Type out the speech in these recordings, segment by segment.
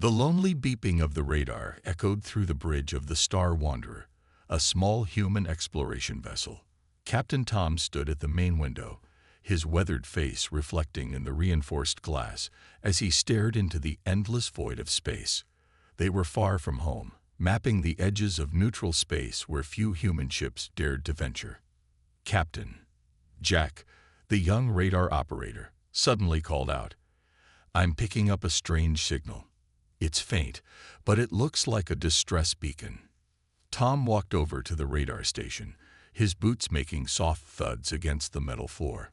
The lonely beeping of the radar echoed through the bridge of the Star Wanderer, a small human exploration vessel. Captain Tom stood at the main window, his weathered face reflecting in the reinforced glass as he stared into the endless void of space. They were far from home, mapping the edges of neutral space where few human ships dared to venture. Captain Jack, the young radar operator, suddenly called out, "I'm picking up a strange signal. It's faint, but it looks like a distress beacon." Tom walked over to the radar station, his boots making soft thuds against the metal floor.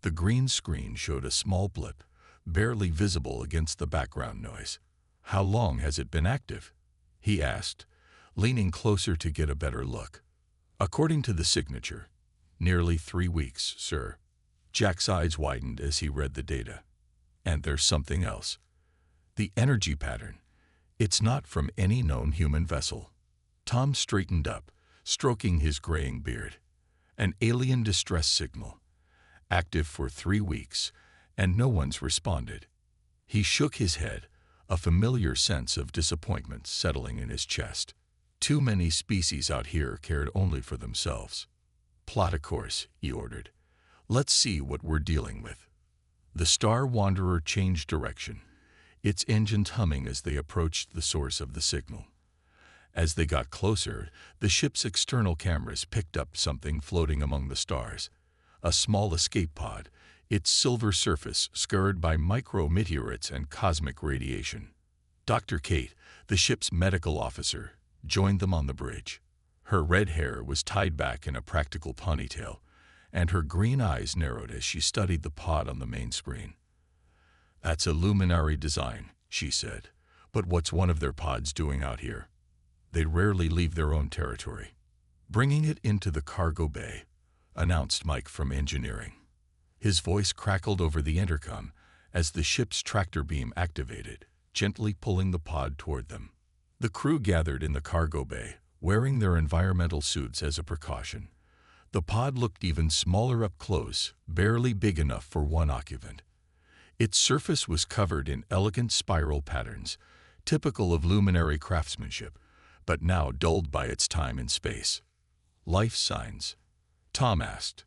The green screen showed a small blip, barely visible against the background noise. "How long has it been active?" he asked, leaning closer to get a better look. "According to the signature, nearly 3 weeks, sir." Jack's eyes widened as he read the data. "And there's something else. The energy pattern. It's not from any known human vessel." Tom straightened up, stroking his graying beard. "An alien distress signal. Active for 3 weeks, and no one's responded." He shook his head, a familiar sense of disappointment settling in his chest. Too many species out here cared only for themselves. "Plot a course," he ordered. "Let's see what we're dealing with." The Star Wanderer changed direction, its engines humming as they approached the source of the signal. As they got closer, the ship's external cameras picked up something floating among the stars. A small escape pod, its silver surface scarred by micrometeorites and cosmic radiation. Dr. Kate, the ship's medical officer, joined them on the bridge. Her red hair was tied back in a practical ponytail, and her green eyes narrowed as she studied the pod on the main screen. "That's a luminary design," she said. "But what's one of their pods doing out here? They rarely leave their own territory." "Bringing it into the cargo bay," announced Mike from engineering. His voice crackled over the intercom as the ship's tractor beam activated, gently pulling the pod toward them. The crew gathered in the cargo bay, wearing their environmental suits as a precaution. The pod looked even smaller up close, barely big enough for one occupant. Its surface was covered in elegant spiral patterns, typical of luminary craftsmanship, but now dulled by its time in space. "Life signs?" Tom asked,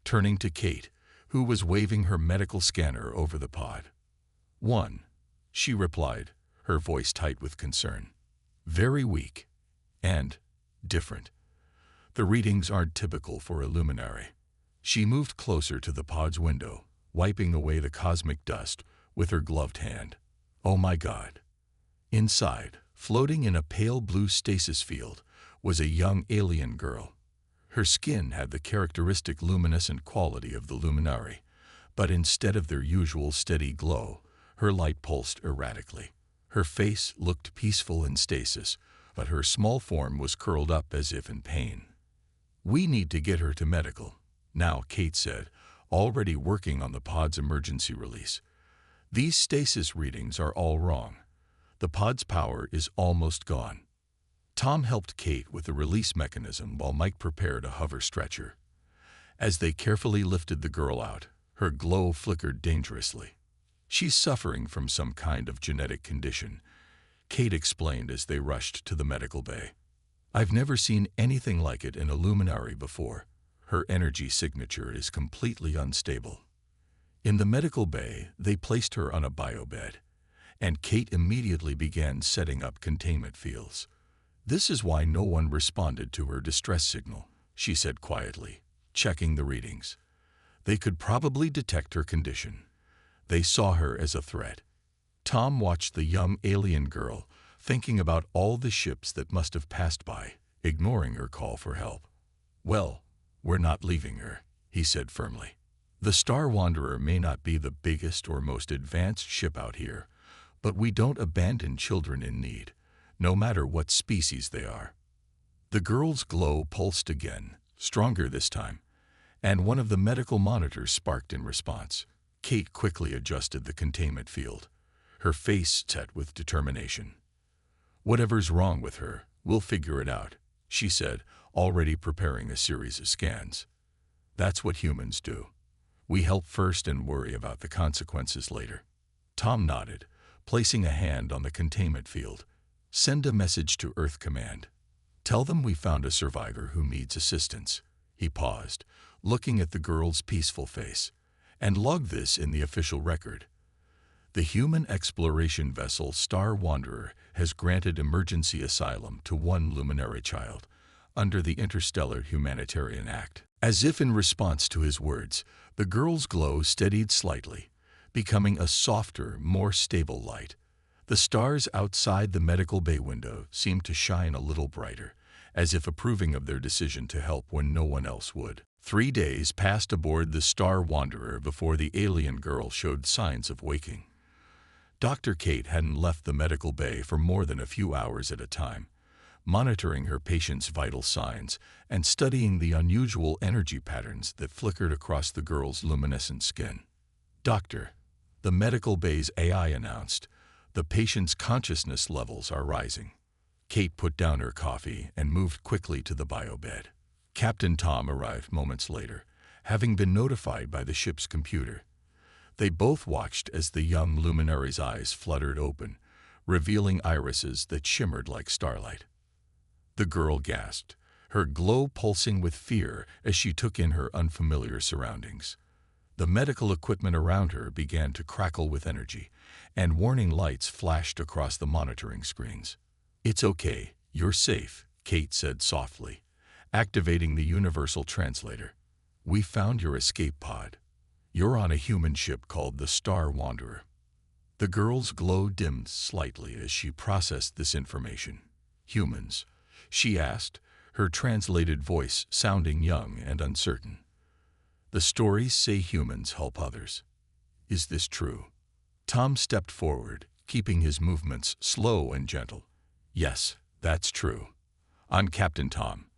turning to Kate, who was waving her medical scanner over the pod. "1," she replied, her voice tight with concern. "Very weak. And different. The readings aren't typical for a luminary." She moved closer to the pod's window, wiping away the cosmic dust with her gloved hand. "Oh my God." Inside, floating in a pale blue stasis field, was a young alien girl. Her skin had the characteristic luminescent quality of the luminary, but instead of their usual steady glow, her light pulsed erratically. Her face looked peaceful in stasis, but her small form was curled up as if in pain. "We need to get her to medical now," Kate said, already working on the pod's emergency release. "These stasis readings are all wrong. The pod's power is almost gone." Tom helped Kate with the release mechanism while Mike prepared a hover stretcher. As they carefully lifted the girl out, her glow flickered dangerously. "She's suffering from some kind of genetic condition," Kate explained as they rushed to the medical bay. "I've never seen anything like it in a luminary before. Her energy signature is completely unstable." In the medical bay, they placed her on a biobed, and Kate immediately began setting up containment fields. "This is why no one responded to her distress signal," she said quietly, checking the readings. "They could probably detect her condition. They saw her as a threat." Tom watched the young alien girl, thinking about all the ships that must have passed by, ignoring her call for help. "Well, we're not leaving her," he said firmly. "The Star Wanderer may not be the biggest or most advanced ship out here, but we don't abandon children in need, no matter what species they are." The girl's glow pulsed again, stronger this time, and one of the medical monitors sparked in response. Kate quickly adjusted the containment field, her face set with determination. "Whatever's wrong with her, we'll figure it out," she said, already preparing a series of scans. "That's what humans do. We help first and worry about the consequences later." Tom nodded, placing a hand on the containment field. "Send a message to Earth Command. Tell them we found a survivor who needs assistance." He paused, looking at the girl's peaceful face. "And log this in the official record. The human exploration vessel Star Wanderer has granted emergency asylum to one luminary child under the Interstellar Humanitarian Act." As if in response to his words, the girl's glow steadied slightly, becoming a softer, more stable light. The stars outside the medical bay window seemed to shine a little brighter, as if approving of their decision to help when no one else would. 3 days passed aboard the Star Wanderer before the alien girl showed signs of waking. Dr. Kate hadn't left the medical bay for more than a few hours at a time, monitoring her patient's vital signs and studying the unusual energy patterns that flickered across the girl's luminescent skin. "Doctor," the medical bay's AI announced, "the patient's consciousness levels are rising." Kate put down her coffee and moved quickly to the biobed. Captain Tom arrived moments later, having been notified by the ship's computer. They both watched as the young luminary's eyes fluttered open, revealing irises that shimmered like starlight. The girl gasped, her glow pulsing with fear as she took in her unfamiliar surroundings. The medical equipment around her began to crackle with energy, and warning lights flashed across the monitoring screens. "It's okay, you're safe," Kate said softly, activating the universal translator. "We found your escape pod. You're on a human ship called the Star Wanderer." The girl's glow dimmed slightly as she processed this information. "Humans?" she asked, her translated voice sounding young and uncertain. "The stories say humans help others. Is this true?" Tom stepped forward, keeping his movements slow and gentle. "Yes, that's true. I'm Captain Tom,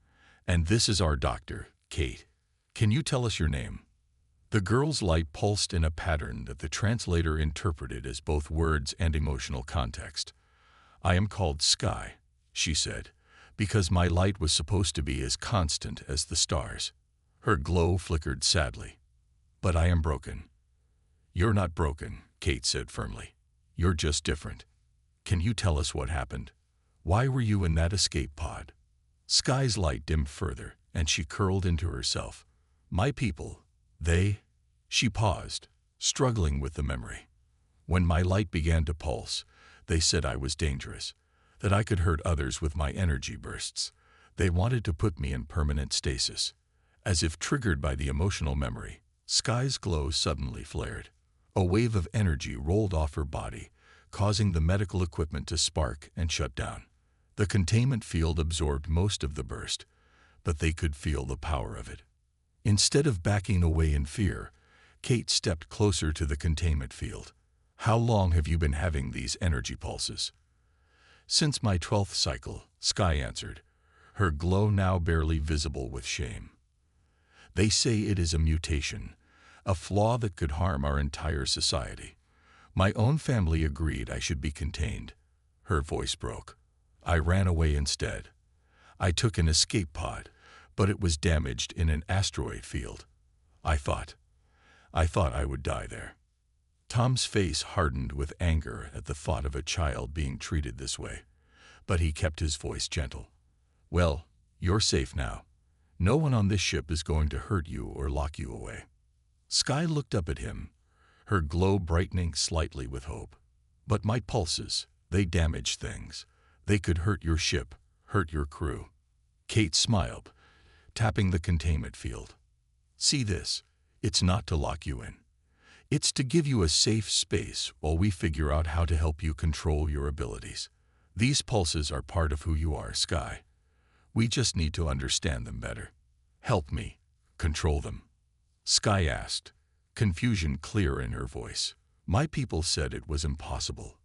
and this is our doctor, Kate. Can you tell us your name?" The girl's light pulsed in a pattern that the translator interpreted as both words and emotional context. "I am called Sky," she said, "because my light was supposed to be as constant as the stars." Her glow flickered sadly. "But I am broken." "You're not broken," Kate said firmly. "You're just different. Can you tell us what happened? Why were you in that escape pod?" Sky's light dimmed further, and she curled into herself. "My people, they..." She paused, struggling with the memory. "When my light began to pulse, they said I was dangerous, that I could hurt others with my energy bursts. They wanted to put me in permanent stasis." As if triggered by the emotional memory, Sky's glow suddenly flared. A wave of energy rolled off her body, causing the medical equipment to spark and shut down. The containment field absorbed most of the burst, but they could feel the power of it. Instead of backing away in fear, Kate stepped closer to the containment field. "How long have you been having these energy pulses?" "Since my 12th cycle," Sky answered, her glow now barely visible with shame. "They say it is a mutation, a flaw that could harm our entire society. My own family agreed I should be contained." Her voice broke. "I ran away instead. I took an escape pod, but it was damaged in an asteroid field. I thought I would die there." Tom's face hardened with anger at the thought of a child being treated this way, but he kept his voice gentle. "Well, you're safe now. No one on this ship is going to hurt you or lock you away." Sky looked up at him, her glow brightening slightly with hope. "But my pulses, they damage things. They could hurt your ship, hurt your crew." Kate smiled, tapping the containment field. "See this? It's not to lock you in. It's to give you a safe space while we figure out how to help you control your abilities. These pulses are part of who you are, Sky. We just need to understand them better. Help me control them." Sky asked, confusion clear in her voice. "My people said it was impossible."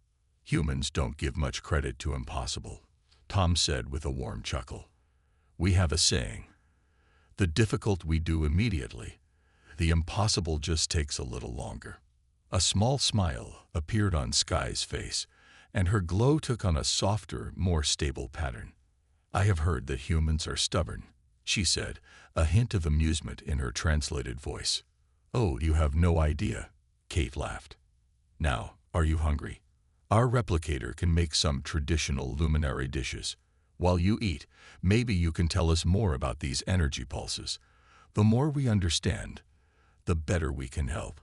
"Humans don't give much credit to impossible," Tom said with a warm chuckle. "We have a saying. The difficult we do immediately. The impossible just takes a little longer." A small smile appeared on Sky's face, and her glow took on a softer, more stable pattern. "I have heard that humans are stubborn," she said, a hint of amusement in her translated voice. "Oh, you have no idea," Kate laughed. "Now, are you hungry? Our replicator can make some traditional luminary dishes. While you eat, maybe you can tell us more about these energy pulses. The more we understand, the better we can help."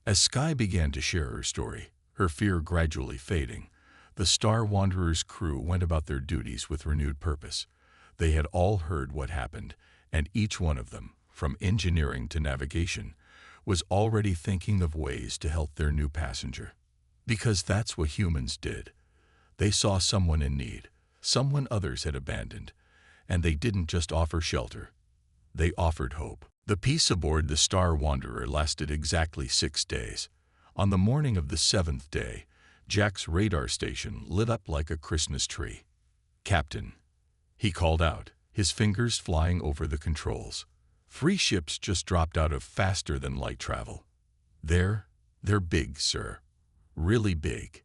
As Sky began to share her story, her fear gradually fading, the Star Wanderer's crew went about their duties with renewed purpose. They had all heard what happened, and each one of them, from engineering to navigation, was already thinking of ways to help their new passenger. Because that's what humans did. They saw someone in need, someone others had abandoned, and they didn't just offer shelter. They offered hope. The peace aboard the Star Wanderer lasted exactly 6 days. On the morning of the 7th day, Jack's radar station lit up like a Christmas tree. "Captain," he called out, his fingers flying over the controls. "3 ships just dropped out of faster-than-light travel. They're big, sir. Really big."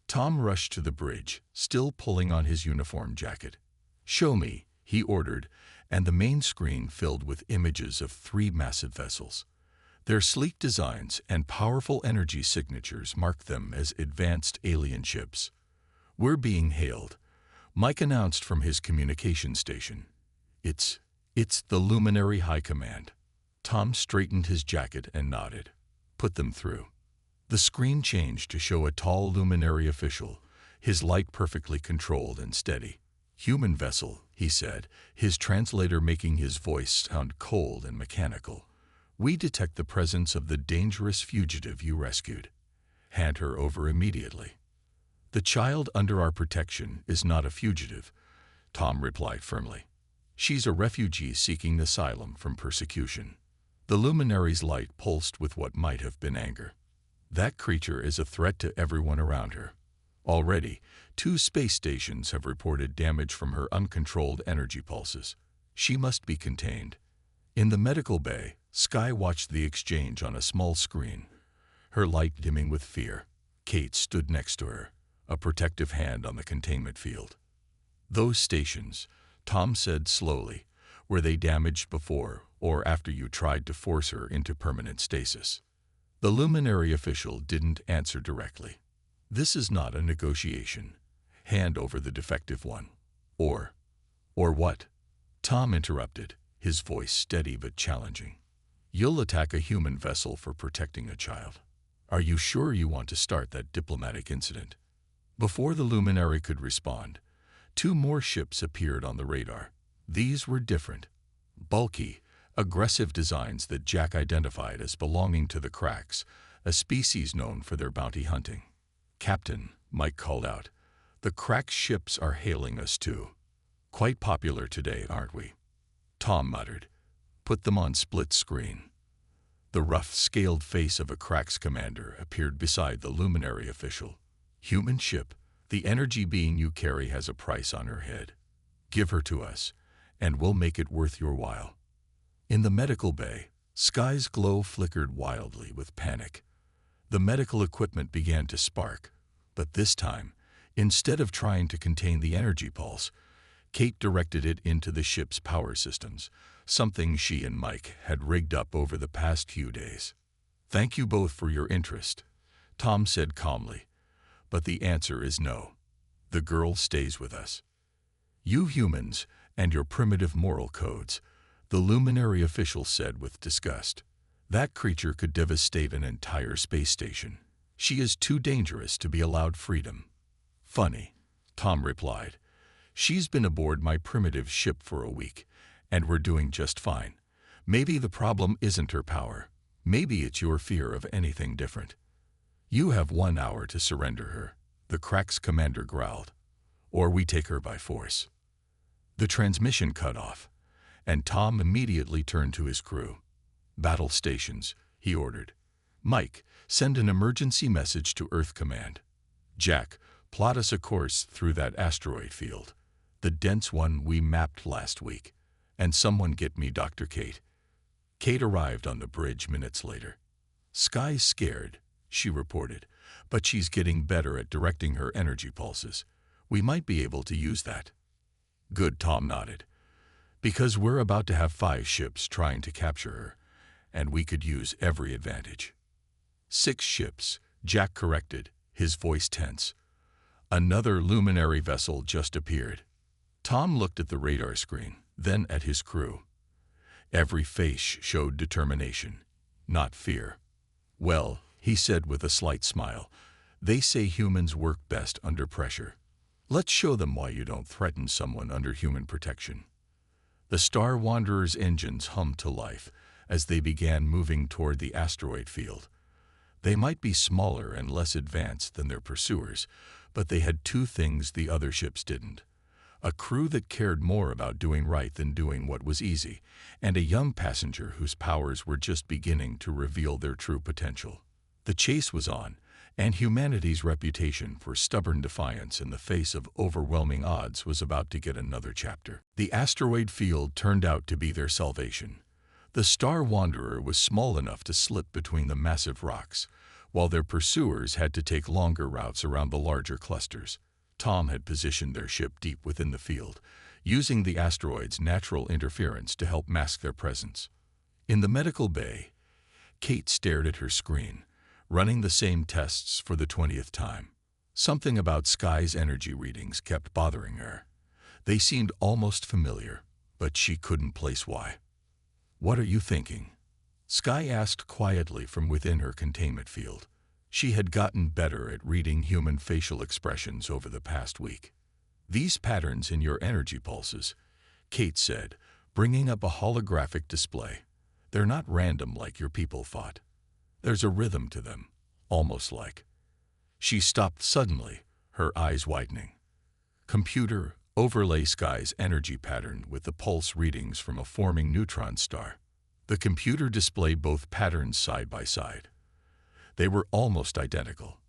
Tom rushed to the bridge, still pulling on his uniform jacket. "Show me," he ordered, and the main screen filled with images of 3 massive vessels. Their sleek designs and powerful energy signatures marked them as advanced alien ships. "We're being hailed," Mike announced from his communication station. It's the Luminary High Command." Tom straightened his jacket and nodded. "Put them through." The screen changed to show a tall luminary official, his light perfectly controlled and steady. "Human vessel," he said, his translator making his voice sound cold and mechanical. "We detect the presence of the dangerous fugitive you rescued. Hand her over immediately." "The child under our protection is not a fugitive," Tom replied firmly. "She's a refugee seeking asylum from persecution." The luminary's light pulsed with what might have been anger. "That creature is a threat to everyone around her. Already, 2 space stations have reported damage from her uncontrolled energy pulses. She must be contained." In the medical bay, Sky watched the exchange on a small screen, her light dimming with fear. Kate stood next to her, a protective hand on the containment field. "Those stations," Tom said slowly, "were they damaged before or after you tried to force her into permanent stasis?" The luminary official didn't answer directly. "This is not a negotiation. Hand over the defective one." Or what?" Tom interrupted, his voice steady but challenging. "You'll attack a human vessel for protecting a child. Are you sure you want to start that diplomatic incident?" Before the luminary could respond, 2 more ships appeared on the radar. These were different, bulky, aggressive designs that Jack identified as belonging to the Cracks, a species known for their bounty hunting. "Captain," Mike called out, "the Crack ships are hailing us too. Quite popular today, aren't we?" Tom muttered. "Put them on split screen." The rough, scaled face of a Cracks commander appeared beside the luminary official. "Human ship, the energy being you carry has a price on her head. Give her to us, and we'll make it worth your while." In the medical bay, Sky's glow flickered wildly with panic. The medical equipment began to spark, but this time, instead of trying to contain the energy pulse, Kate directed it into the ship's power systems, something she and Mike had rigged up over the past few days. "Thank you both for your interest," Tom said calmly, "but the answer is no. The girl stays with us. You humans and your primitive moral codes," the luminary official said with disgust. "That creature could devastate an entire space station. She is too dangerous to be allowed freedom." "Funny," Tom replied. "She's been aboard my primitive ship for a week, and we're doing just fine. Maybe the problem isn't her power. Maybe it's your fear of anything different." "You have 1 hour to surrender her," the Crack's commander growled, "or we take her by force." The transmission cut off, and Tom immediately turned to his crew. "Battle stations," he ordered. "Mike, send an emergency message to Earth Command. Jack, plot us a course through that asteroid field, the dense one we mapped last week. And someone get me Dr. Kate." Kate arrived on the bridge minutes later. "Sky's scared," she reported, "but she's getting better at directing her energy pulses. We might be able to use that." "Good," Tom nodded. "Because we're about to have 5 ships trying to capture her, and we could use every advantage." 6 ships, Jack corrected, his voice tense. Another luminary vessel just appeared. Tom looked at the radar screen, then at his crew. Every face showed determination, not fear. "Well," he said with a slight smile, "they say humans work best under pressure. Let's show them why you don't threaten someone under human protection." The Star Wanderer's engines hummed to life as they began moving toward the asteroid field. They might be smaller and less advanced than their pursuers, but they had two things the other ships didn't: a crew that cared more about doing right than doing what was easy, and a young passenger whose powers were just beginning to reveal their true potential. The chase was on, and humanity's reputation for stubborn defiance in the face of overwhelming odds was about to get another chapter. The asteroid field turned out to be their salvation. The Star Wanderer was small enough to slip between the massive rocks, while their pursuers had to take longer routes around the larger clusters. Tom had positioned their ship deep within the field, using the asteroid's natural interference to help mask their presence. In the medical bay, Kate stared at her screen, running the same tests for the 20th time. Something about Sky's energy readings kept bothering her. They seemed almost familiar, but she couldn't place why. "What are you thinking?" Sky asked quietly from within her containment field. She had gotten better at reading human facial expressions over the past week. "These patterns in your energy pulses," Kate said, bringing up a holographic display. "They're not random like your people thought. There's a rhythm to them, almost like..." She stopped suddenly, her eyes widening. "Computer, overlay Sky's energy pattern with the pulse readings from a forming neutron star." The computer displayed both patterns side by side. They were almost identical.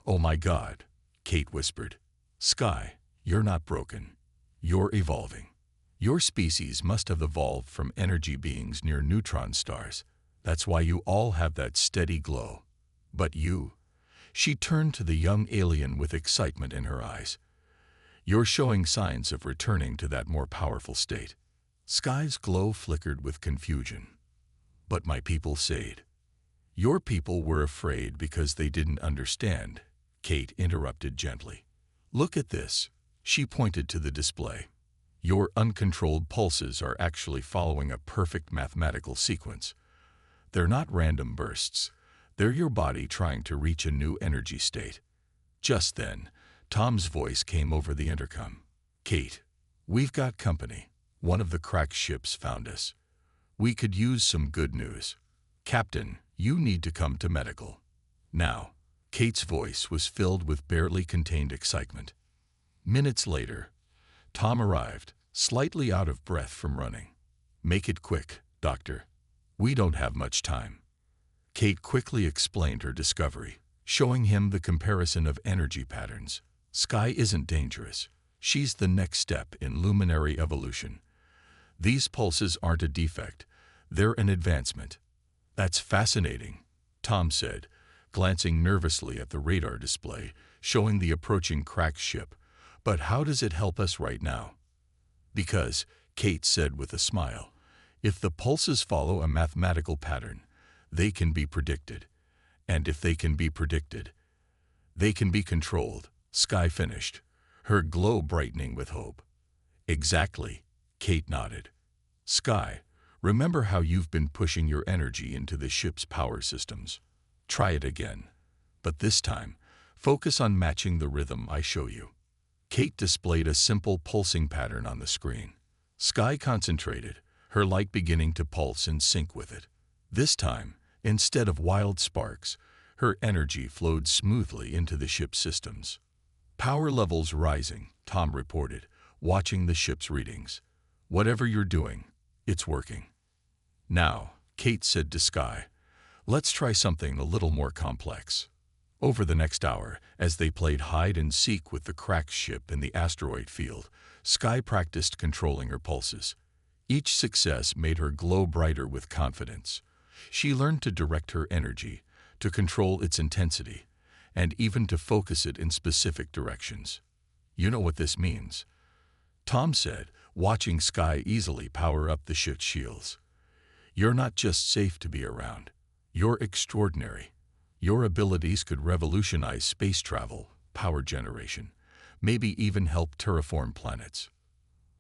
"Oh my God," Kate whispered. "Sky, you're not broken. You're evolving. Your species must have evolved from energy beings near neutron stars. That's why you all have that steady glow. But you..." She turned to the young alien with excitement in her eyes. "You're showing signs of returning to that more powerful state." Sky's glow flickered with confusion. "But my people said..." "Your people were afraid because they didn't understand," Kate interrupted gently. "Look at this." She pointed to the display. "Your uncontrolled pulses are actually following a perfect mathematical sequence. They're not random bursts. They're your body trying to reach a new energy state." Just then, Tom's voice came over the intercom. "Kate, we've got company. One of the crack ships found us. We could use some good news. Captain, you need to come to medical. Now." Kate's voice was filled with barely contained excitement. Minutes later, Tom arrived, slightly out of breath from running. "Make it quick, Doctor. We don't have much time." Kate quickly explained her discovery, showing him the comparison of energy patterns. "Sky isn't dangerous. She's the next step in luminary evolution. These pulses aren't a defect. They're an advancement." "That's fascinating," Tom said, glancing nervously at the radar display, showing the approaching crack ship. "But how does it help us right now?" "Because," Kate said with a smile, "if the pulses follow a mathematical pattern, they can be predicted. And if they can be predicted, they can be controlled." Sky finished, her glow brightening with hope. "Exactly," Kate nodded. "Sky, remember how you've been pushing your energy into the ship's power systems? Try it again. But this time, focus on matching the rhythm I show you." Kate displayed a simple pulsing pattern on the screen. Sky concentrated, her light beginning to pulse in sync with it. This time, instead of wild sparks, her energy flowed smoothly into the ship's systems. "Power levels rising," Tom reported, watching the ship's readings. "Whatever you're doing, it's working." "Now," Kate said to Sky, "let's try something a little more complex." Over the next hour, as they played hide and seek with the crack ship in the asteroid field, Sky practiced controlling her pulses. Each success made her glow brighter with confidence. She learned to direct her energy, to control its intensity, and even to focus it in specific directions. "You know what this means," Tom said, watching Sky easily power up the ship's shields. "You're not just safe to be around. You're extraordinary. Your abilities could revolutionize space travel, power generation, maybe even help terraform planets.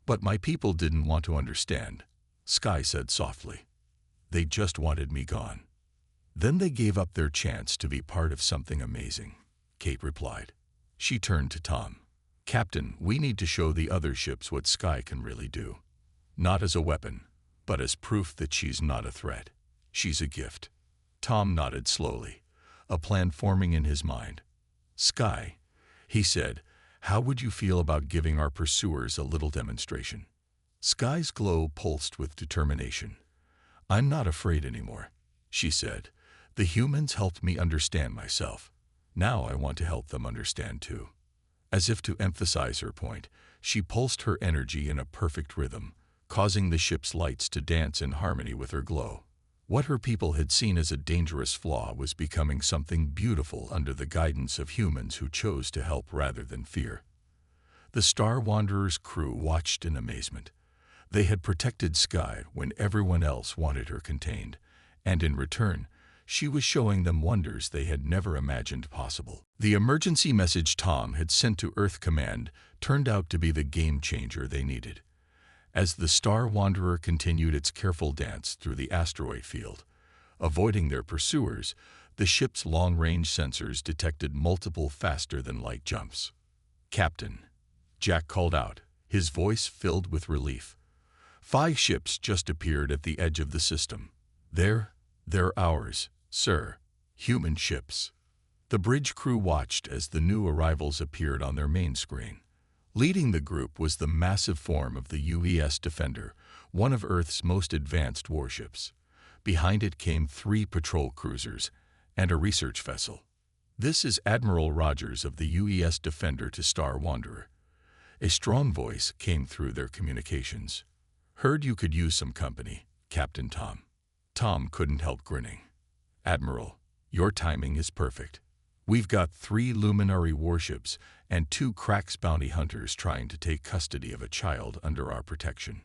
But my people didn't want to understand, Sky said softly. They just wanted me gone. Then they gave up their chance to be part of something amazing, Kate replied. She turned to Tom. Captain, we need to show the other ships what Sky can really do. Not as a weapon, but as proof that she's not a threat. She's a gift. Tom nodded slowly, a plan forming in his mind. Sky, he said, how would you feel about giving our pursuers a little demonstration? Sky's glow pulsed with determination. I'm not afraid anymore, she said. The humans helped me understand myself. Now I want to help them understand too. As if to emphasize her point, she pulsed her energy in a perfect rhythm, causing the ship's lights to dance in harmony with her glow. What her people had seen as a dangerous flaw was becoming something beautiful under the guidance of humans who chose to help rather than fear. The Star Wanderer's crew watched in amazement. They had protected Sky when everyone else wanted her contained, and in return, she was showing them wonders they had never imagined possible. The emergency message Tom had sent to Earth Command turned out to be the game changer they needed. As the Star Wanderer continued its careful dance through the asteroid field, avoiding their pursuers, the ship's long-range sensors detected multiple faster-than-light jumps. Captain, Jack called out, his voice filled with relief. 5 ships just appeared at the edge of the system. They're ours, sir. Human ships. The bridge crew watched as the new arrivals appeared on their main screen. Leading the group was the massive form of the UES Defender, one of Earth's most advanced warships. Behind it came 3 patrol cruisers and a research vessel. This is Admiral Rogers of the UES Defender to Star Wanderer. A strong voice came through their communications. Heard you could use some company, Captain Tom. Tom couldn't help grinning. Admiral, your timing is perfect. We've got 3 luminary warships and 2 Krax bounty hunters trying to take custody of a child under our protection.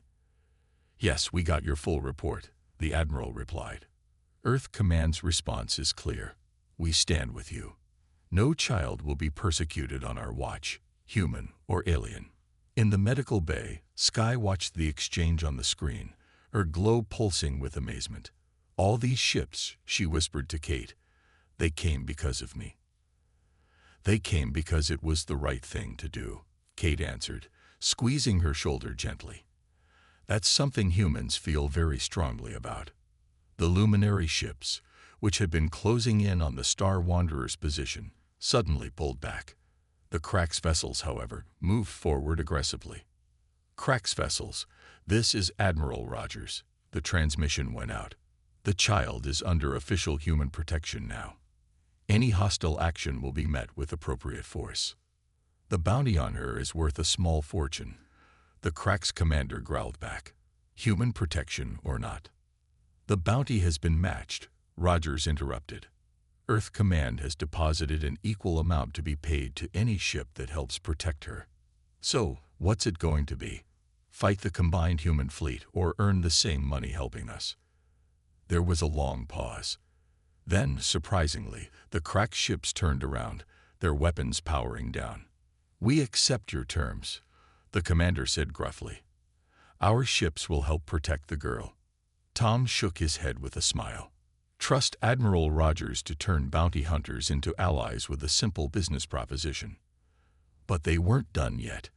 Yes, we got your full report, the Admiral replied. Earth Command's response is clear. We stand with you. No child will be persecuted on our watch, human or alien. In the medical bay, Sky watched the exchange on the screen, her glow pulsing with amazement. All these ships, she whispered to Kate, they came because of me. They came because it was the right thing to do, Kate answered, squeezing her shoulder gently. That's something humans feel very strongly about. The luminary ships, which had been closing in on the Star Wanderer's position, suddenly pulled back. The Krax vessels, however, moved forward aggressively. Krax vessels, this is Admiral Rogers. The transmission went out. The child is under official human protection now. Any hostile action will be met with appropriate force. The bounty on her is worth a small fortune. The Krax commander growled back. Human protection or not. The bounty has been matched, Rogers interrupted. Earth Command has deposited an equal amount to be paid to any ship that helps protect her. So, what's it going to be? Fight the combined human fleet or earn the same money helping us? There was a long pause. Then, surprisingly, the Krax ships turned around, their weapons powering down. We accept your terms, the commander said gruffly. Our ships will help protect the girl. Tom shook his head with a smile. Trust Admiral Rogers to turn bounty hunters into allies with a simple business proposition. But they weren't done yet.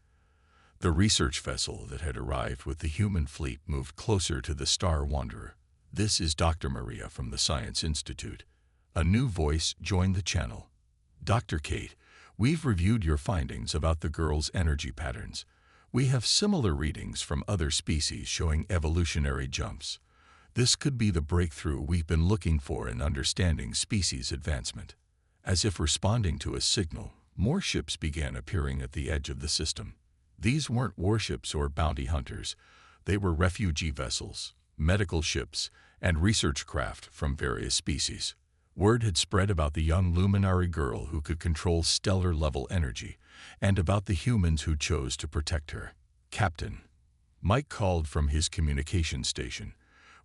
The research vessel that had arrived with the human fleet moved closer to the Star Wanderer. This is Dr. Maria from the Science Institute. A new voice joined the channel. Dr. Kate, we've reviewed your findings about the girl's energy patterns. We have similar readings from other species showing evolutionary jumps. This could be the breakthrough we've been looking for in understanding species advancement. As if responding to a signal, more ships began appearing at the edge of the system. These weren't warships or bounty hunters. They were refugee vessels, medical ships, and research craft from various species. Word had spread about the young luminary girl who could control stellar-level energy, and about the humans who chose to protect her. Captain, Mike called from his communication station.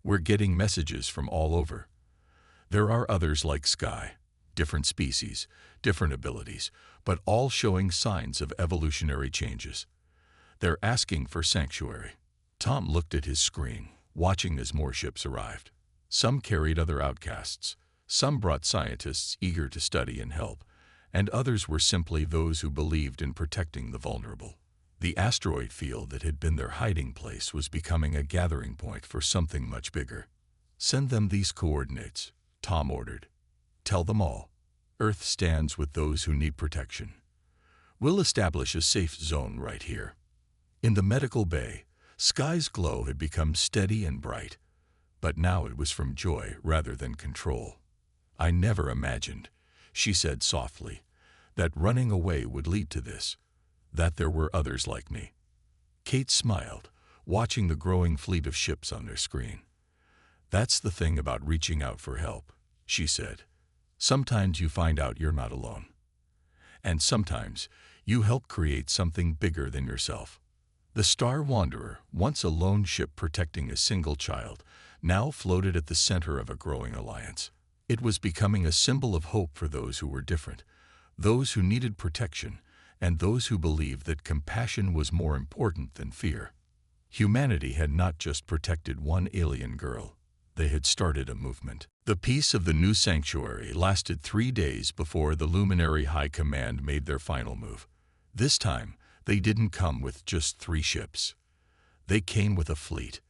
We're getting messages from all over. There are others like Sky, different species, different abilities, but all showing signs of evolutionary changes. They're asking for sanctuary. Tom looked at his screen, watching as more ships arrived. Some carried other outcasts, some brought scientists eager to study and help, and others were simply those who believed in protecting the vulnerable. The asteroid field that had been their hiding place was becoming a gathering point for something much bigger. "Send them these coordinates," Tom ordered. "Tell them all. Earth stands with those who need protection. We'll establish a safe zone right here." In the medical bay, Sky's glow had become steady and bright, but now it was from joy rather than control. "I never imagined," she said softly, "that running away would lead to this, that there were others like me." Kate smiled, watching the growing fleet of ships on their screen. "That's the thing about reaching out for help," she said. "Sometimes you find out you're not alone. And sometimes you help create something bigger than yourself." The Star Wanderer, once a lone ship protecting a single child, now floated at the center of a growing alliance. It was becoming a symbol of hope for those who were different, those who needed protection, and those who believed that compassion was more important than fear. Humanity had not just protected one alien girl. They had started a movement. The peace of the new sanctuary lasted 3 days before the Luminary High Command made their final move. This time, they didn't come with just 3 ships. They came with a fleet.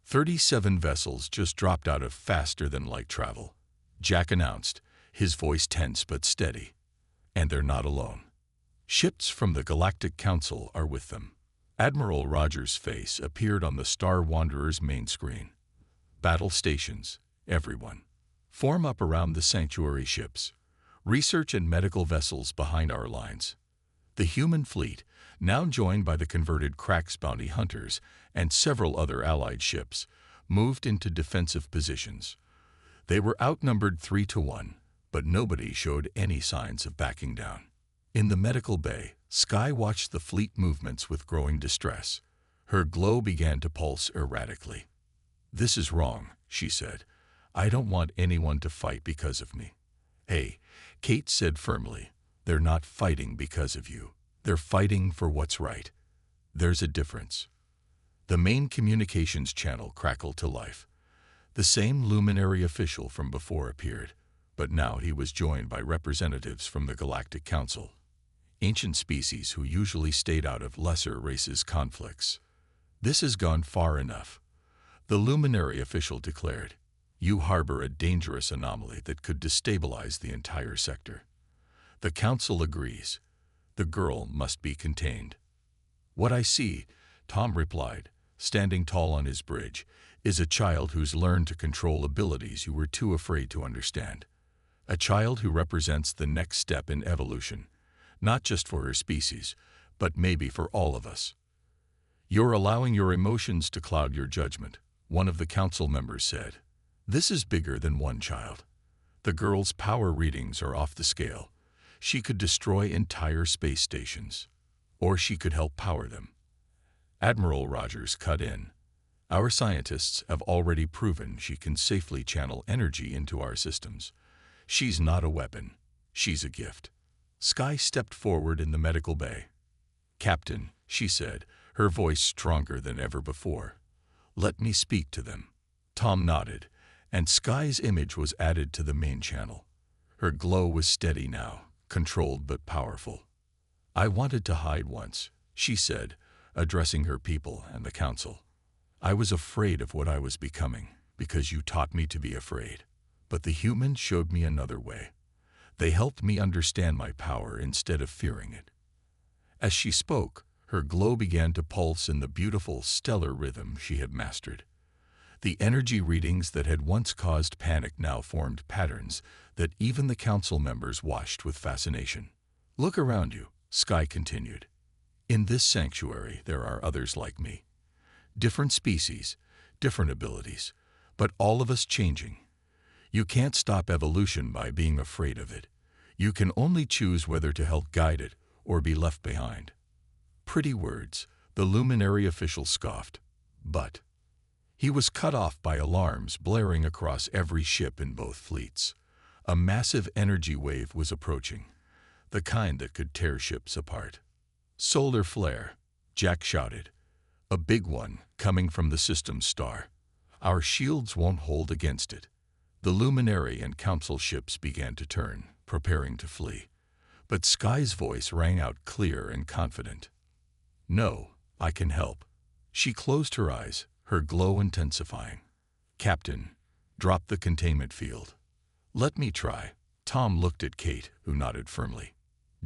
37 vessels just dropped out of faster-than-light travel. Jack announced, his voice tense but steady. "And they're not alone. Ships from the Galactic Council are with them." Admiral Rogers' face appeared on the Star Wanderer's main screen. "Battle stations, everyone. Form up around the sanctuary ships. Research and medical vessels behind our lines." The human fleet, now joined by the converted Krax bounty hunters and several other allied ships, moved into defensive positions. They were outnumbered 3-1, but nobody showed any signs of backing down. In the medical bay, Sky watched the fleet movements with growing distress. Her glow began to pulse erratically. "This is wrong," she said. "I don't want anyone to fight because of me." "Hey," Kate said firmly, "they're not fighting because of you. They're fighting for what's right. There's a difference." The main communications channel crackled to life. The same luminary official from before appeared, but now he was joined by representatives from the Galactic Council, ancient species who usually stayed out of lesser races' conflicts. "This has gone far enough," the luminary official declared. "You harbor a dangerous anomaly that could destabilize the entire sector. The Council agrees. The girl must be contained." "What I see," Tom replied, standing tall on his bridge, "is a child who's learned to control abilities you were too afraid to understand. A child who represents the next step in evolution, not just for her species, but maybe for all of us." "You're allowing your emotions to cloud your judgment," one of the council members said. "This is bigger than one child. The girl's power readings are off the scale. She could destroy entire space stations, or she could help power them." Admiral Rogers cut in. "Our scientists have already proven she can safely channel energy into our systems. She's not a weapon. She's a gift." Sky stepped forward in the medical bay. "Captain," she said, her voice stronger than ever before, "let me speak to them." Tom nodded, and Sky's image was added to the main channel. Her glow was steady now, controlled but powerful. "I wanted to hide once," she said, addressing her people and the council. "I was afraid of what I was becoming, because you taught me to be afraid. But the humans showed me another way. They helped me understand my power instead of fearing it." As she spoke, her glow began to pulse in the beautiful stellar rhythm she had mastered. The energy readings that had once caused panic now formed patterns that even the council members watched with fascination. "Look around you," Sky continued. "In this sanctuary there are others like me. Different species, different abilities, but all of us changing. You can't stop evolution by being afraid of it. You can only choose whether to help guide it or be left behind." Pretty words, the luminary official scoffed. But he was cut off by alarms blaring across every ship in both fleets. A massive energy wave was approaching. the kind that could tear ships apart. "Solar flare," Jack shouted. "A big one, coming from the system's star. Our shields won't hold against it." The luminary and council ships began to turn, preparing to flee. But Sky's voice rang out clear and confident. "No, I can help." She closed her eyes, her glow intensifying. "Captain, drop the containment field." "Let me try." Tom looked at Kate, who nodded firmly.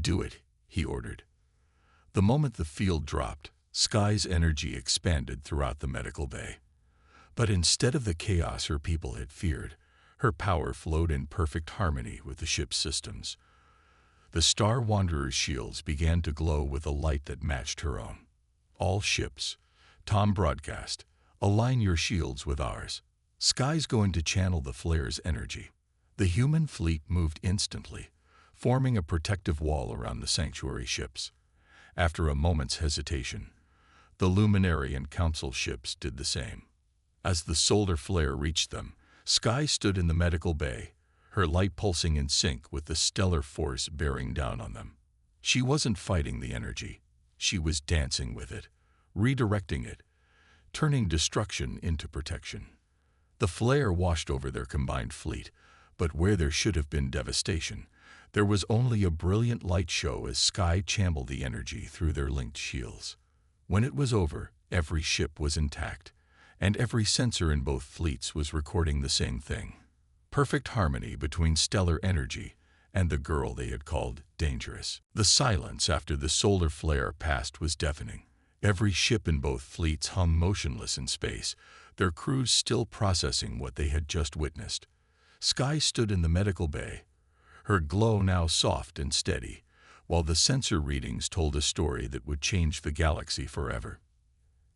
"Do it," he ordered. The moment the field dropped, Sky's energy expanded throughout the medical bay. But instead of the chaos her people had feared, her power flowed in perfect harmony with the ship's systems. The Star Wanderer's shields began to glow with a light that matched her own. "All ships," Tom broadcast, "align your shields with ours. Sky's going to channel the flare's energy." The human fleet moved instantly, forming a protective wall around the sanctuary ships. After a moment's hesitation, the luminary and council ships did the same. As the solar flare reached them, Sky stood in the medical bay, her light pulsing in sync with the stellar force bearing down on them. She wasn't fighting the energy. She was dancing with it, redirecting it, turning destruction into protection. The flare washed over their combined fleet, but where there should have been devastation, there was only a brilliant light show as Sky channeled the energy through their linked shields. When it was over, every ship was intact, and every sensor in both fleets was recording the same thing. Perfect harmony between stellar energy and the girl they had called dangerous. The silence after the solar flare passed was deafening. Every ship in both fleets hung motionless in space, their crews still processing what they had just witnessed. Sky stood in the medical bay, her glow now soft and steady, while the sensor readings told a story that would change the galaxy forever.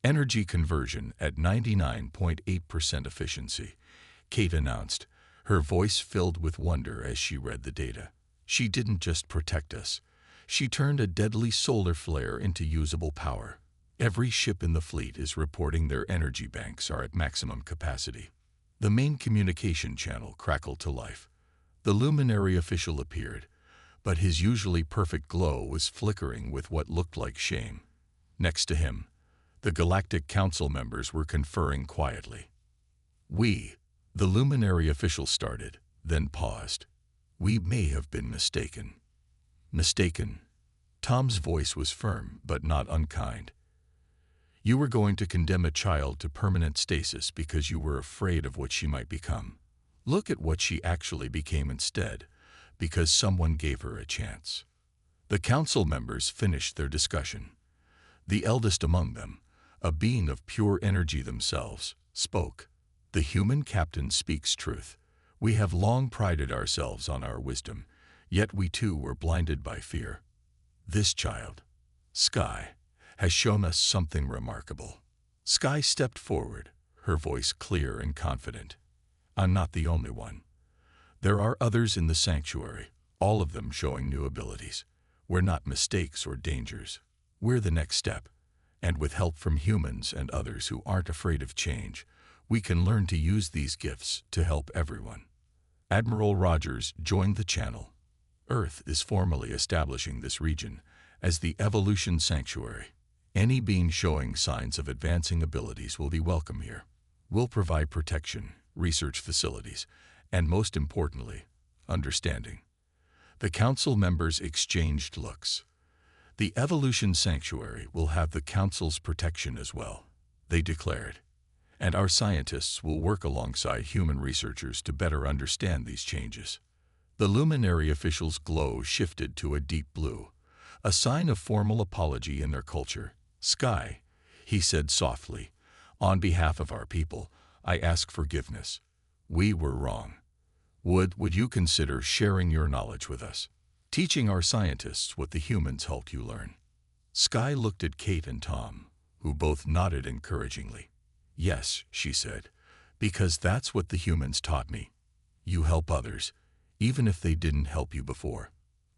"Energy conversion at 99.8% efficiency," Kate announced, her voice filled with wonder as she read the data. "She didn't just protect us. She turned a deadly solar flare into usable power. Every ship in the fleet is reporting their energy banks are at maximum capacity." The main communication channel crackled to life. The luminary official appeared, but his usually perfect glow was flickering with what looked like shame. Next to him, the Galactic Council members were conferring quietly. The luminary official started, then paused. "We may have been mistaken." "Mistaken?" Tom's voice was firm, but not unkind. "You were going to condemn a child to permanent stasis because you were afraid of what she might become. Look at what she actually became instead, because someone gave her a chance." The council members finished their discussion. The eldest among them, a being of pure energy themselves, spoke. "The human captain speaks truth. We have long prided ourselves on our wisdom, yet we too were blinded by fear. This child, Sky, has shown us something remarkable." Sky stepped forward, her voice clear and confident. "I'm not the only one. There are others in the sanctuary, all of them showing new abilities. We're not mistakes or dangers. We're the next step. And with help from humans and others who aren't afraid of change, we can learn to use these gifts to help everyone." Admiral Rogers joined the channel. "Earth is formally establishing this region as the Evolution Sanctuary. Any being showing signs of advancing abilities will be welcome here. We'll provide protection, research facilities, and most importantly, understanding." The council members exchanged looks. "The Evolution Sanctuary will have the council's protection as well," they declared. "And our scientists will work alongside human researchers to better understand these changes." The luminary official's glow shifted to a deep blue, a sign of formal apology in their culture. "Sky," he said softly, "on behalf of our people, I ask forgiveness. We were wrong. Would you consider sharing your knowledge with us, teaching our scientists what the humans helped you learn?" Sky looked at Kate and Tom, who both nodded encouragingly. "Yes," she said, "because that's what the humans taught me. You help others, even if they didn't help you before."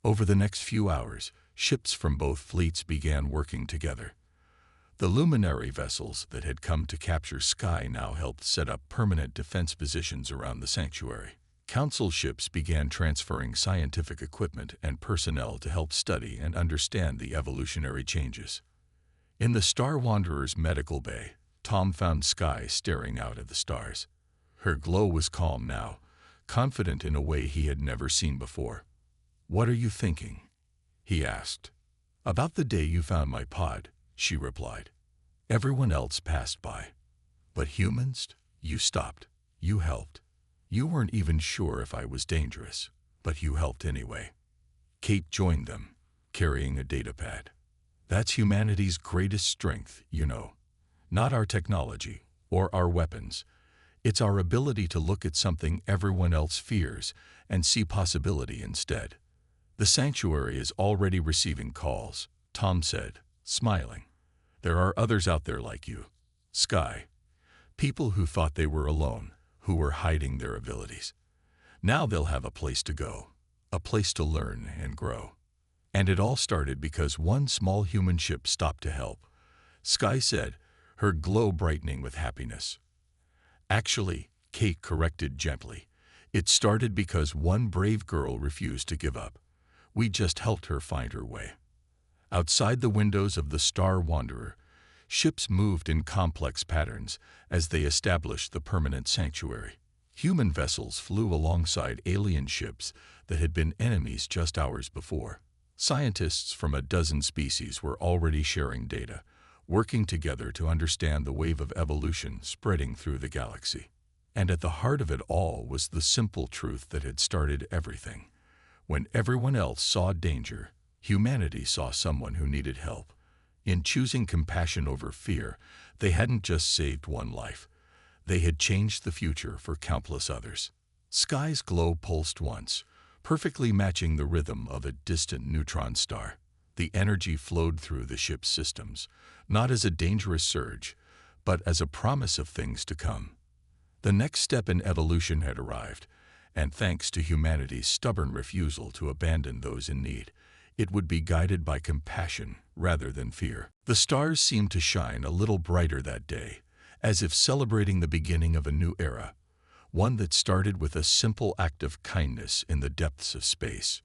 Over the next few hours, ships from both fleets began working together. The luminary vessels that had come to capture Sky now helped set up permanent defense positions around the sanctuary. Council ships began transferring scientific equipment and personnel to help study and understand the evolutionary changes. In the Star Wanderer's medical bay, Tom found Sky staring out at the stars. Her glow was calm now, confident in a way he had never seen before. "What are you thinking?" he asked. "About the day you found my pod," she replied. "Everyone else passed by. But humans, you stopped. You helped. You weren't even sure if I was dangerous, but you helped anyway." Kate joined them, carrying a datapad. "That's humanity's greatest strength, you know. Not our technology or our weapons. It's our ability to look at something everyone else fears and see possibility instead." "The sanctuary is already receiving calls," Tom said, smiling. "There are others out there like you, Sky. People who thought they were alone, who were hiding their abilities. Now they'll have a place to go, a place to learn and grow." "And it all started because one small human ship stopped to help," Sky said, her glow brightening with happiness. "Actually," Kate corrected gently, "it started because one brave girl refused to give up. We just helped her find her way." Outside the windows of the Star Wanderer, ships moved in complex patterns as they established the permanent sanctuary. Human vessels flew alongside alien ships that had been enemies just hours before. Scientists from a dozen species were already sharing data, working together to understand the wave of evolution spreading through the galaxy. And at the heart of it all was the simple truth that had started everything. When everyone else saw danger, humanity saw someone who needed help. In choosing compassion over fear, they hadn't just saved one life. They had changed the future for countless others. Sky's glow pulsed once, perfectly matching the rhythm of a distant neutron star. The energy flowed through the ship's systems, not as a dangerous surge, but as a promise of things to come. The next step in evolution had arrived, and thanks to humanity's stubborn refusal to abandon those in need, it would be guided by compassion rather than fear. The stars seemed to shine a little brighter that day, as if celebrating the beginning of a new era, one that started with a simple act of kindness in the depths of space.